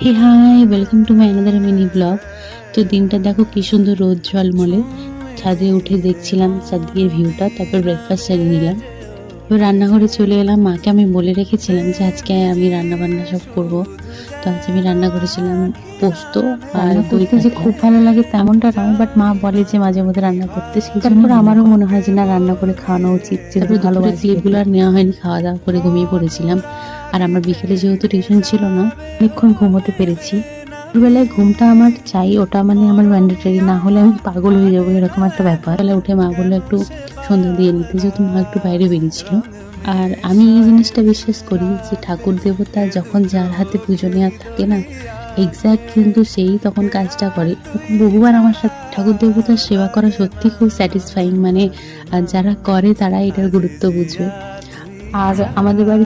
Hey hi, welcome to my another mini blog. তো দিনটা দেখো কি সুন্দর রোদ ঝলমলে। ছাদে উঠে দেখছিলাম চারদিকের ভিউটা, তারপর ব্রেকফাস্ট সেরে নিলাম। এবার রান্নাঘরে চলে এলাম। মাকে আমি বলে রেখেছিলাম যে আজকে আমি রান্না বান্না সব করব। তো আজ আমি রান্না করেছিলাম পোস্ত আর দই যে খুব ভালো লাগে তেমনটা নয়, বাট মা বলে যে মাঝে মধ্যে রান্না করতে, সেই জন্য আমারও মনে হয় যে না, রান্না করে খাওয়ানো উচিত। যেহেতু ভালোবাসি। ক্লিপগুলো আর নেওয়া হয়নি, খাওয়া দাওয়া করে ঘুমিয়ে পড়েছিলাম। আর আমার বিকেলে যেহেতু টিউশন ছিল না, অনেকক্ষণ ঘুমোতে পেরেছি। বেলায় ঘুমটা আমার চাই, ওটা মানে আমার ম্যান্ডেটরি, না হলে আমি পাগল হয়ে যাবো, এরকম একটা ব্যাপার। বেলা উঠে মা বললো একটু সন্ধ্যা দিয়ে নিতে, যেহেতু মা একটু বাইরে বেরিয়েছিল। আর আমি এই জিনিসটা বিশ্বাস করি যে ঠাকুর দেবতা যখন যার হাতে পুজো নেওয়ার থাকে না, এক্স্যাক্ট কিন্তু সেই তখন কাজটা করে। বহুবার আমার সাথে ঠাকুর দেবতার সেবা করা সত্যি খুব স্যাটিসফাইং, মানে যারা করে তারা এটার গুরুত্ব বুঝবে। আর আমাদের বাড়ি